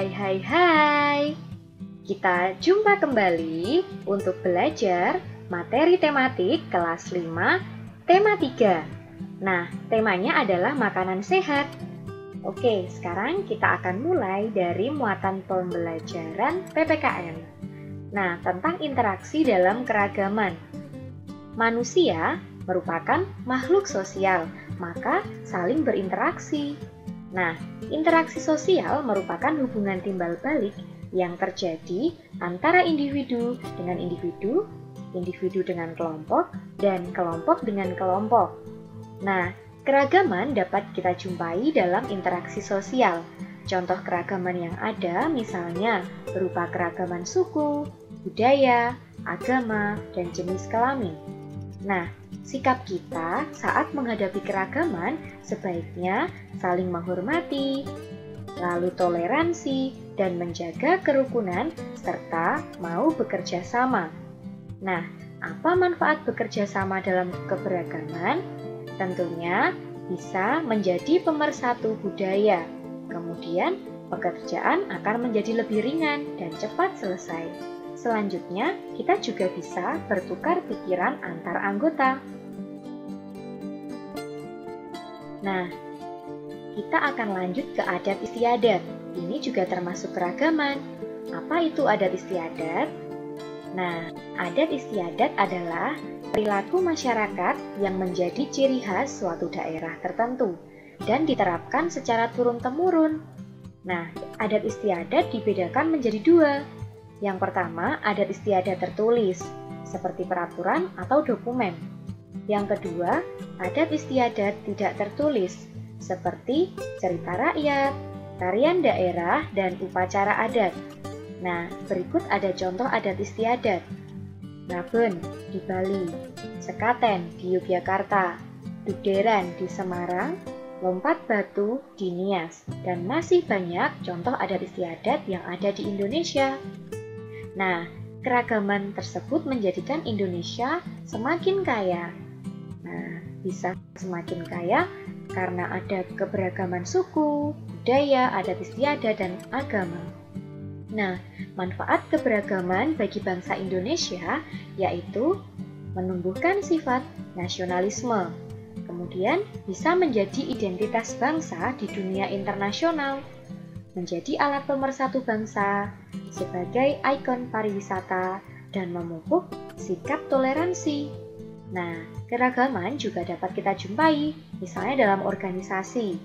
Hai. Kita jumpa kembali untuk belajar materi tematik kelas 5, tema 3. Nah, temanya adalah makanan sehat. Oke, sekarang kita akan mulai dari muatan pembelajaran PPKN. Nah, tentang interaksi dalam keragaman. Manusia merupakan makhluk sosial, maka saling berinteraksi. Nah, interaksi sosial merupakan hubungan timbal balik yang terjadi antara individu dengan individu, individu dengan kelompok, dan kelompok dengan kelompok. Nah, keragaman dapat kita jumpai dalam interaksi sosial. Contoh keragaman yang ada misalnya berupa keragaman suku, budaya, agama, dan jenis kelamin. Nah, sikap kita saat menghadapi keragaman sebaiknya saling menghormati, lalu toleransi, dan menjaga kerukunan, serta mau bekerja sama. Nah, apa manfaat bekerja sama dalam keberagaman? Tentunya bisa menjadi pemersatu budaya. Kemudian, pekerjaan akan menjadi lebih ringan dan cepat selesai. Selanjutnya, kita juga bisa bertukar pikiran antar anggota. Nah, kita akan lanjut ke adat istiadat. Ini juga termasuk keragaman. Apa itu adat istiadat? Nah, adat istiadat adalah perilaku masyarakat yang menjadi ciri khas suatu daerah tertentu dan diterapkan secara turun-temurun. Nah, adat istiadat dibedakan menjadi dua. Yang pertama, adat istiadat tertulis, seperti peraturan atau dokumen. Yang kedua, adat istiadat tidak tertulis, seperti cerita rakyat, tarian daerah, dan upacara adat. Nah, berikut ada contoh adat istiadat. Ngaben di Bali, Sekaten di Yogyakarta, Dugderan di Semarang, Lompat Batu di Nias, dan masih banyak contoh adat istiadat yang ada di Indonesia. Nah, keragaman tersebut menjadikan Indonesia semakin kaya. Nah, bisa semakin kaya karena ada keberagaman suku, budaya, adat istiadat, dan agama. Nah, manfaat keberagaman bagi bangsa Indonesia yaitu menumbuhkan sifat nasionalisme, kemudian bisa menjadi identitas bangsa di dunia internasional, menjadi alat pemersatu bangsa, sebagai ikon pariwisata, dan memupuk sikap toleransi. Nah, keragaman juga dapat kita jumpai, misalnya dalam organisasi.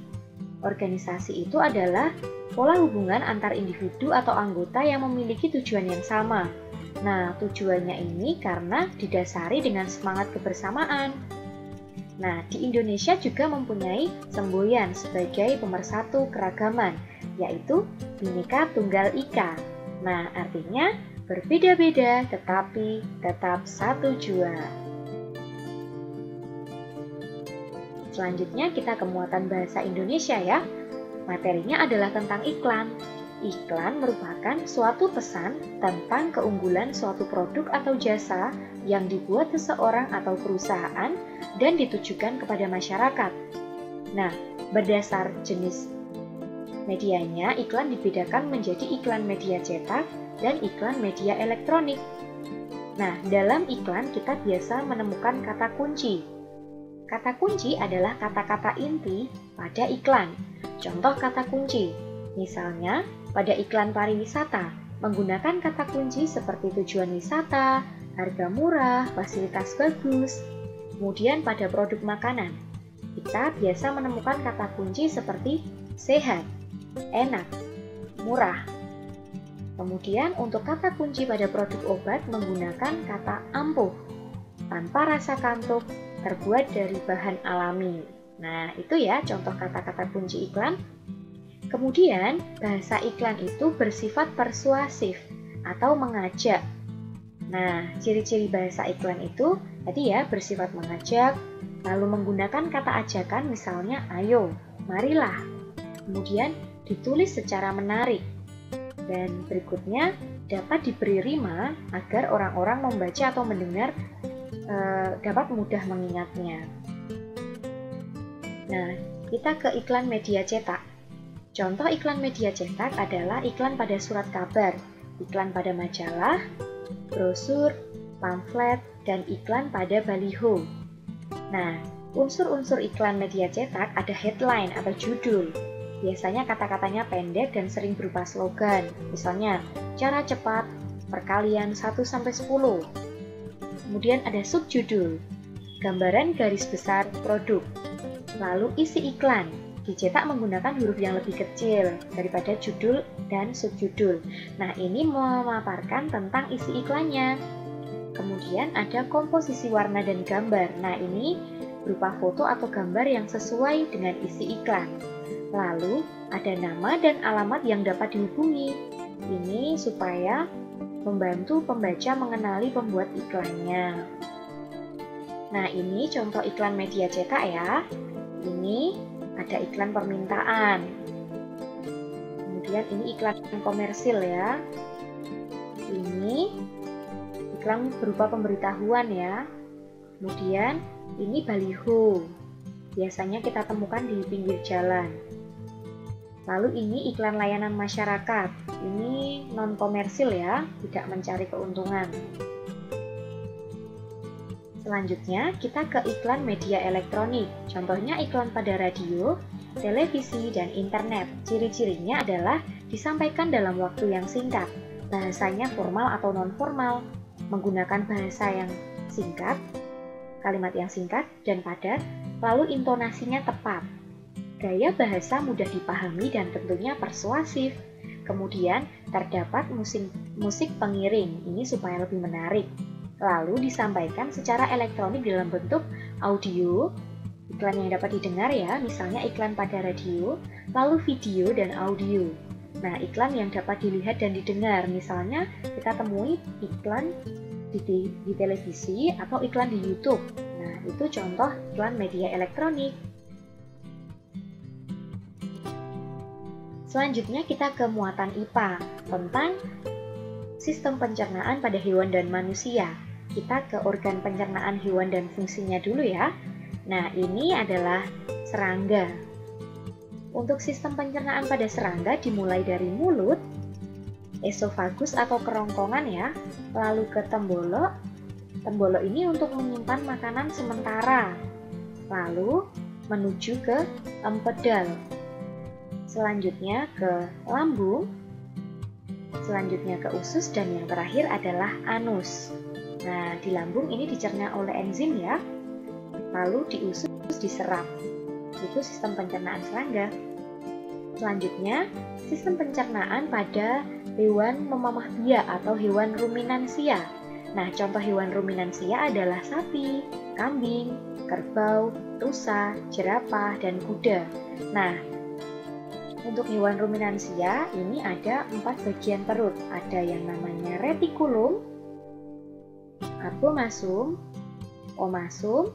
Organisasi itu adalah pola hubungan antar individu atau anggota yang memiliki tujuan yang sama. Nah, tujuannya ini karena didasari dengan semangat kebersamaan. Nah, di Indonesia juga mempunyai semboyan sebagai pemersatu keragaman, yaitu Bhinneka Tunggal Ika. Nah, artinya berbeda-beda tetapi tetap satu jua. Selanjutnya kita ke muatan bahasa Indonesia ya. Materinya adalah tentang iklan. Iklan merupakan suatu pesan tentang keunggulan suatu produk atau jasa yang dibuat seseorang atau perusahaan dan ditujukan kepada masyarakat. Nah, berdasar jenis medianya, iklan dibedakan menjadi iklan media cetak dan iklan media elektronik. Nah, dalam iklan kita biasa menemukan kata kunci. Kata kunci adalah kata-kata inti pada iklan. Contoh kata kunci, misalnya pada iklan pariwisata, menggunakan kata kunci seperti tujuan wisata, harga murah, fasilitas bagus. Kemudian pada produk makanan, kita biasa menemukan kata kunci seperti sehat, enak, murah. Kemudian untuk kata kunci pada produk obat menggunakan kata ampuh, tanpa rasa kantuk, terbuat dari bahan alami. Nah, itu ya contoh kata-kata kunci iklan. Kemudian, bahasa iklan itu bersifat persuasif atau mengajak. Nah, ciri-ciri bahasa iklan itu tadi ya bersifat mengajak, lalu menggunakan kata ajakan misalnya ayo, marilah. Kemudian ditulis secara menarik. Dan berikutnya dapat diberi rima agar orang-orang membaca atau mendengar dapat mudah mengingatnya. Nah, kita ke iklan media cetak. Contoh iklan media cetak adalah iklan pada surat kabar, iklan pada majalah, brosur, pamflet, dan iklan pada baliho. Nah, unsur-unsur iklan media cetak ada headline atau judul. Biasanya kata-katanya pendek dan sering berupa slogan. Misalnya, cara cepat, perkalian 1-10. Kemudian ada subjudul, gambaran garis besar produk. Lalu isi iklan, dicetak menggunakan huruf yang lebih kecil daripada judul dan subjudul. Nah, ini memaparkan tentang isi iklannya. Kemudian ada komposisi warna dan gambar. Nah, ini berupa foto atau gambar yang sesuai dengan isi iklan. Lalu, ada nama dan alamat yang dapat dihubungi. Ini supaya membantu pembaca mengenali pembuat iklannya. Nah, ini contoh iklan media cetak ya. Ini ada iklan permintaan. Kemudian ini iklan komersil ya. Ini iklan berupa pemberitahuan ya. Kemudian ini baliho. Biasanya kita temukan di pinggir jalan. Lalu ini iklan layanan masyarakat. Ini non komersil ya, tidak mencari keuntungan. Selanjutnya, kita ke iklan media elektronik. Contohnya iklan pada radio, televisi, dan internet. Ciri-cirinya adalah disampaikan dalam waktu yang singkat. Bahasanya formal atau non-formal, menggunakan bahasa yang singkat, kalimat yang singkat dan padat, lalu intonasinya tepat. Gaya bahasa mudah dipahami dan tentunya persuasif. Kemudian, terdapat musik pengiring, ini supaya lebih menarik. Lalu disampaikan secara elektronik dalam bentuk audio, iklan yang dapat didengar ya, misalnya iklan pada radio, lalu video dan audio. Nah, iklan yang dapat dilihat dan didengar, misalnya kita temui iklan di televisi atau iklan di YouTube. Nah, itu contoh iklan media elektronik. Selanjutnya kita ke muatan IPA tentang sistem pencernaan pada hewan dan manusia. Kita ke organ pencernaan hewan dan fungsinya dulu ya. Nah, ini adalah serangga. Untuk sistem pencernaan pada serangga dimulai dari mulut, esofagus atau kerongkongan ya, lalu ke tembolok. Tembolok ini untuk menyimpan makanan sementara. Lalu menuju ke empedal. Selanjutnya ke lambung. Selanjutnya ke usus dan yang terakhir adalah anus. Nah, di lambung ini dicerna oleh enzim ya. Lalu di usus diserap. Itu sistem pencernaan serangga. Selanjutnya, sistem pencernaan pada hewan memamah biak atau hewan ruminansia. Nah, contoh hewan ruminansia adalah sapi, kambing, kerbau, rusa, jerapah, dan kuda. Nah, untuk hewan ruminansia ini ada 4 bagian perut. Ada yang namanya retikulum, abomasum, omasum,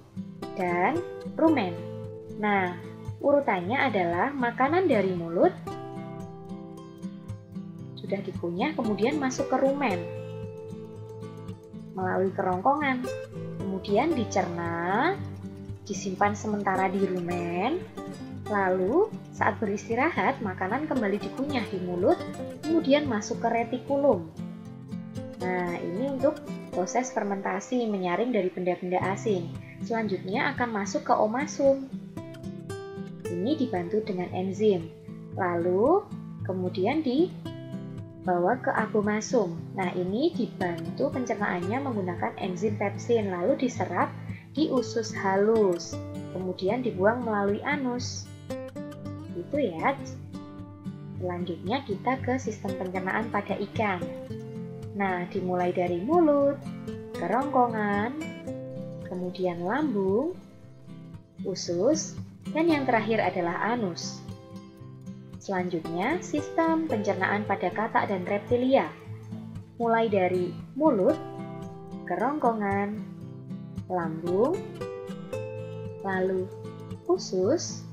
dan rumen. Nah, urutannya adalah makanan dari mulut sudah dikunyah, kemudian masuk ke rumen melalui kerongkongan, kemudian dicerna, disimpan sementara di rumen, lalu saat beristirahat makanan kembali dikunyah di mulut, kemudian masuk ke retikulum. Nah, ini untuk proses fermentasi menyaring dari benda-benda asing. Selanjutnya akan masuk ke omasum. Ini dibantu dengan enzim. Lalu kemudian dibawa ke abomasum. Nah, ini dibantu pencernaannya menggunakan enzim pepsin, lalu diserap di usus halus. Kemudian dibuang melalui anus. Itu ya. Selanjutnya kita ke sistem pencernaan pada ikan. Nah, dimulai dari mulut, kerongkongan, kemudian lambung, usus, dan yang terakhir adalah anus. Selanjutnya, sistem pencernaan pada katak dan reptilia. Mulai dari mulut, kerongkongan, lambung, lalu usus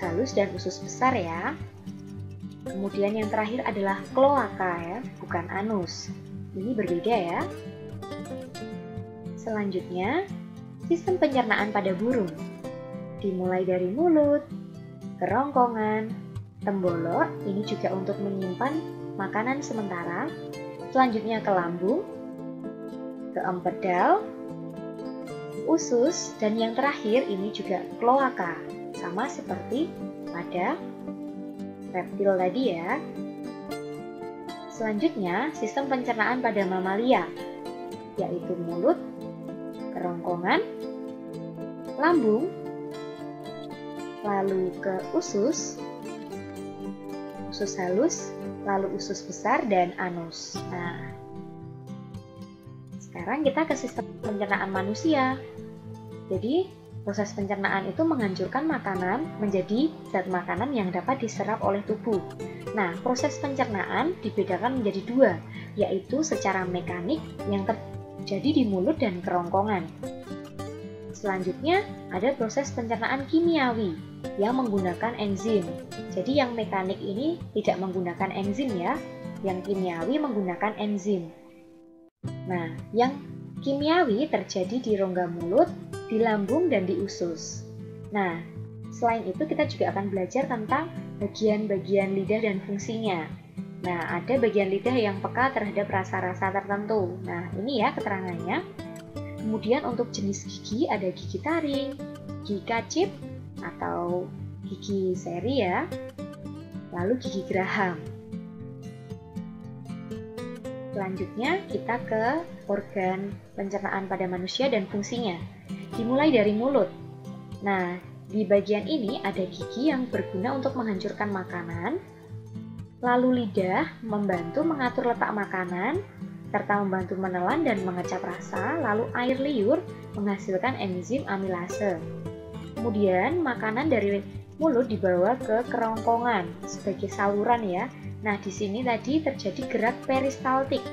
halus dan usus besar ya. Kemudian yang terakhir adalah kloaka ya, bukan anus. Ini berbeda ya. Selanjutnya, sistem pencernaan pada burung. Dimulai dari mulut, kerongkongan, tembolok, ini juga untuk menyimpan makanan sementara. Selanjutnya ke lambung, ke empedal, usus, dan yang terakhir ini juga kloaka, sama seperti pada reptil tadi ya. Selanjutnya, sistem pencernaan pada mamalia, yaitu mulut, kerongkongan, lambung, lalu ke usus halus, lalu usus besar, dan anus. Nah, sekarang kita ke sistem pencernaan manusia. Jadi, proses pencernaan itu menghancurkan makanan menjadi zat makanan yang dapat diserap oleh tubuh. Nah, proses pencernaan dibedakan menjadi dua, yaitu secara mekanik yang terjadi di mulut dan kerongkongan. Selanjutnya, ada proses pencernaan kimiawi yang menggunakan enzim. Jadi yang mekanik ini tidak menggunakan enzim ya, yang kimiawi menggunakan enzim. Nah, yang kimiawi terjadi di rongga mulut, di lambung, dan di usus. Nah, selain itu kita juga akan belajar tentang bagian-bagian lidah dan fungsinya. Nah, ada bagian lidah yang peka terhadap rasa-rasa tertentu. Nah, ini ya keterangannya. Kemudian untuk jenis gigi ada gigi taring, gigi kacip atau gigi seri ya, lalu gigi geraham. Selanjutnya kita ke organ pencernaan pada manusia dan fungsinya. Dimulai dari mulut. Nah, di bagian ini ada gigi yang berguna untuk menghancurkan makanan, lalu lidah membantu mengatur letak makanan, serta membantu menelan dan mengecap rasa, lalu air liur menghasilkan enzim amilase. Kemudian makanan dari mulut dibawa ke kerongkongan sebagai saluran ya. Nah, di sini tadi terjadi gerak peristaltik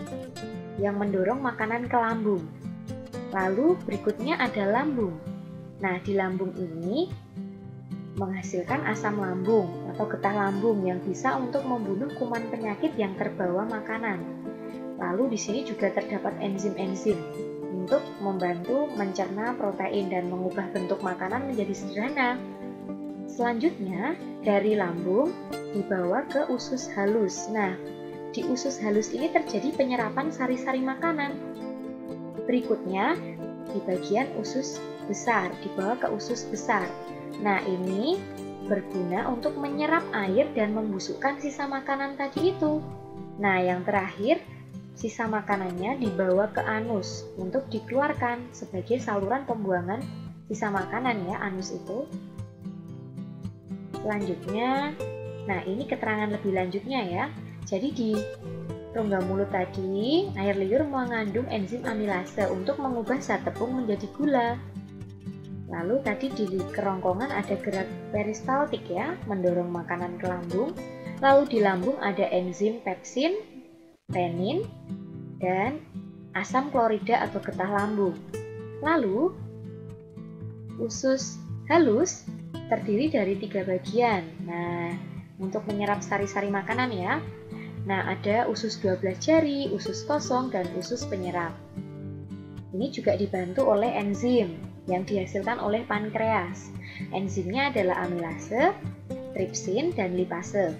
yang mendorong makanan ke lambung. Lalu berikutnya ada lambung. Nah, di lambung ini menghasilkan asam lambung atau getah lambung yang bisa untuk membunuh kuman penyakit yang terbawa makanan. Lalu di sini juga terdapat enzim-enzim untuk membantu mencerna protein dan mengubah bentuk makanan menjadi sederhana. Selanjutnya, dari lambung dibawa ke usus halus. Nah, di usus halus ini terjadi penyerapan sari-sari makanan. Berikutnya, di bagian usus besar, dibawa ke usus besar. Nah, ini berguna untuk menyerap air dan membusukkan sisa makanan tadi itu. Nah, yang terakhir, sisa makanannya dibawa ke anus untuk dikeluarkan sebagai saluran pembuangan sisa makanan ya, anus itu. Selanjutnya, nah ini keterangan lebih lanjutnya ya. Jadi di rongga mulut tadi, air liur mengandung enzim amilase untuk mengubah zat tepung menjadi gula. Lalu tadi di kerongkongan ada gerak peristaltik ya, mendorong makanan ke lambung. Lalu di lambung ada enzim pepsin, renin, dan asam klorida atau getah lambung. Lalu, usus halus terdiri dari 3 bagian. Nah, untuk menyerap sari-sari makanan ya. Nah, ada usus 12 jari, usus kosong, dan usus penyerap. Ini juga dibantu oleh enzim yang dihasilkan oleh pankreas. Enzimnya adalah amilase, tripsin, dan lipase.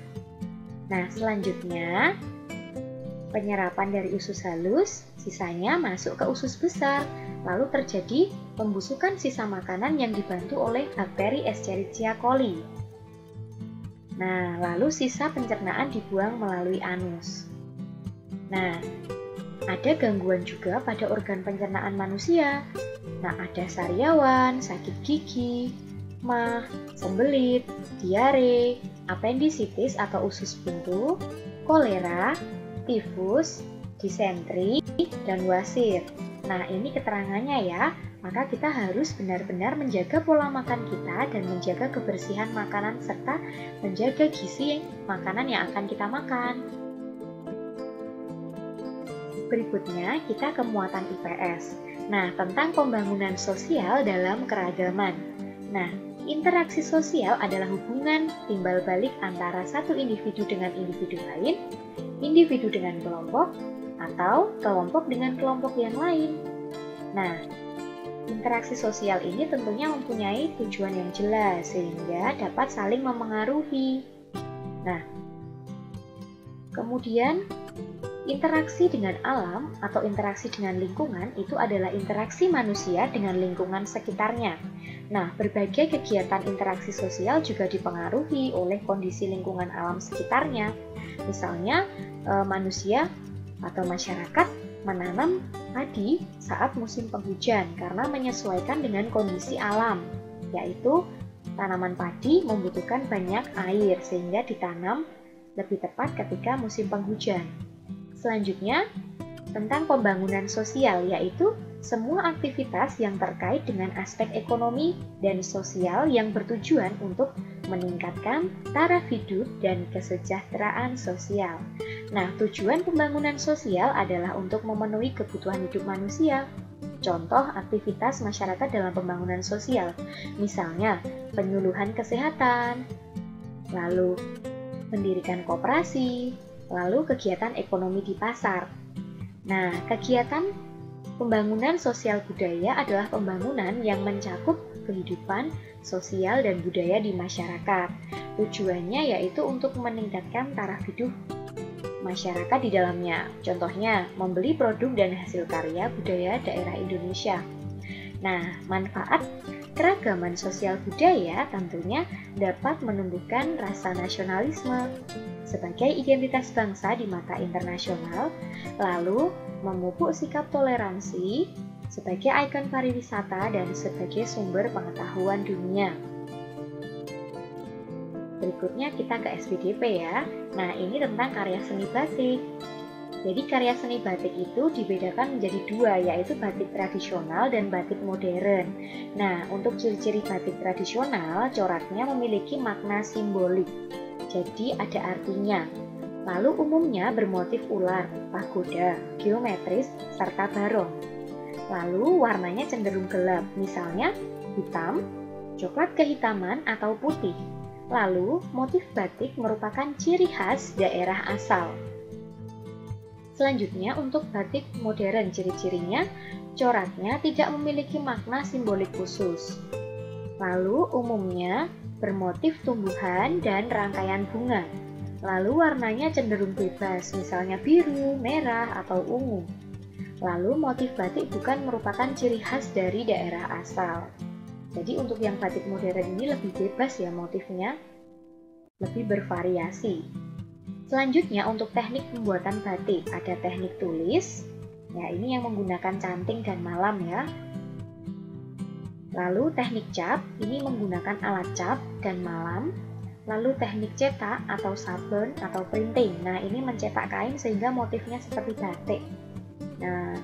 Nah, selanjutnya penyerapan dari usus halus, sisanya masuk ke usus besar, lalu terjadi pembusukan sisa makanan yang dibantu oleh bakteri Escherichia coli. Nah, lalu sisa pencernaan dibuang melalui anus. Nah, ada gangguan juga pada organ pencernaan manusia. Nah, ada sariawan, sakit gigi, mah, sembelit, diare, apendisitis atau usus buntu, kolera, tifus, disentri, dan wasir. Nah, ini keterangannya ya. Maka kita harus benar-benar menjaga pola makan kita dan menjaga kebersihan makanan serta menjaga gizi makanan yang akan kita makan. Berikutnya, kita ke muatan IPS. Nah, tentang pembangunan sosial dalam keragaman. Nah, interaksi sosial adalah hubungan timbal balik antara satu individu dengan individu lain, individu dengan kelompok, atau kelompok dengan kelompok yang lain. Nah, interaksi sosial ini tentunya mempunyai tujuan yang jelas sehingga dapat saling memengaruhi. Nah, kemudian interaksi dengan alam atau interaksi dengan lingkungan itu adalah interaksi manusia dengan lingkungan sekitarnya. Nah, berbagai kegiatan interaksi sosial juga dipengaruhi oleh kondisi lingkungan alam sekitarnya. Misalnya, manusia atau masyarakat menanam padi saat musim penghujan karena menyesuaikan dengan kondisi alam, yaitu tanaman padi membutuhkan banyak air sehingga ditanam lebih tepat ketika musim penghujan. Selanjutnya, tentang pembangunan sosial, yaitu semua aktivitas yang terkait dengan aspek ekonomi dan sosial yang bertujuan untuk meningkatkan taraf hidup dan kesejahteraan sosial. Nah, tujuan pembangunan sosial adalah untuk memenuhi kebutuhan hidup manusia. Contoh aktivitas masyarakat dalam pembangunan sosial, misalnya penyuluhan kesehatan, lalu mendirikan koperasi, lalu kegiatan ekonomi di pasar. Nah, kegiatan pembangunan sosial budaya adalah pembangunan yang mencakup kehidupan sosial dan budaya di masyarakat. Tujuannya yaitu untuk meningkatkan taraf hidup masyarakat di dalamnya. Contohnya, membeli produk dan hasil karya budaya daerah Indonesia. Nah, manfaat keragaman sosial budaya tentunya dapat menumbuhkan rasa nasionalisme sebagai identitas bangsa di mata internasional, lalu memupuk sikap toleransi sebagai ikon pariwisata dan sebagai sumber pengetahuan dunia. Berikutnya kita ke SPDP ya. Nah, ini tentang karya seni batik. Jadi karya seni batik itu dibedakan menjadi dua, yaitu batik tradisional dan batik modern. Nah, untuk ciri-ciri batik tradisional, coraknya memiliki makna simbolik. Jadi ada artinya. Lalu umumnya bermotif ular, pagoda, geometris, serta barong. Lalu warnanya cenderung gelap, misalnya hitam, coklat kehitaman, atau putih. Lalu motif batik merupakan ciri khas daerah asal. Selanjutnya untuk batik modern, ciri-cirinya coraknya tidak memiliki makna simbolik khusus. Lalu umumnya bermotif tumbuhan dan rangkaian bunga. Lalu warnanya cenderung bebas, misalnya biru, merah, atau ungu. Lalu motif batik bukan merupakan ciri khas dari daerah asal. Jadi untuk yang batik modern ini lebih bebas ya motifnya, lebih bervariasi. Selanjutnya untuk teknik pembuatan batik, ada teknik tulis. Ya, ini yang menggunakan canting dan malam ya. Lalu teknik cap, ini menggunakan alat cap dan malam. Lalu teknik cetak atau sablon atau printing. Nah, ini mencetak kain sehingga motifnya seperti batik. Nah,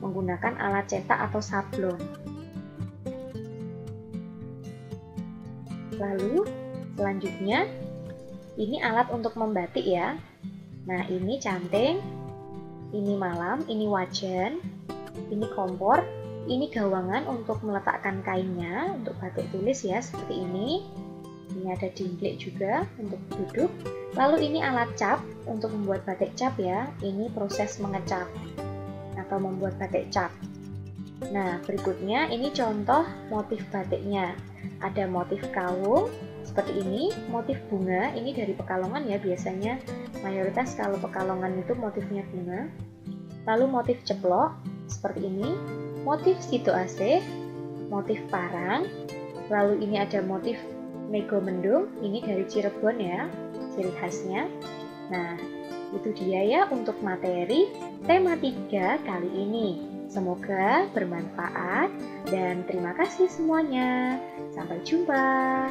menggunakan alat cetak atau sablon. Lalu, selanjutnya, ini alat untuk membatik ya. Nah, ini canting, ini malam, ini wajan, ini kompor, ini gawangan untuk meletakkan kainnya, untuk batik tulis ya, seperti ini. Ini ada dingklik juga untuk duduk. Lalu ini alat cap untuk membuat batik cap ya. Ini proses mengecap atau membuat batik cap. Nah, berikutnya ini contoh motif batiknya. Ada motif kawung seperti ini, motif bunga, ini dari Pekalongan ya biasanya. Mayoritas kalau Pekalongan itu motifnya bunga. Lalu motif ceplok seperti ini, motif situasih, motif parang. Lalu ini ada motif Mego Mendung, ini dari Cirebon ya, ciri khasnya. Nah, itu dia ya untuk materi tema 3 kali ini. Semoga bermanfaat dan terima kasih semuanya. Sampai jumpa.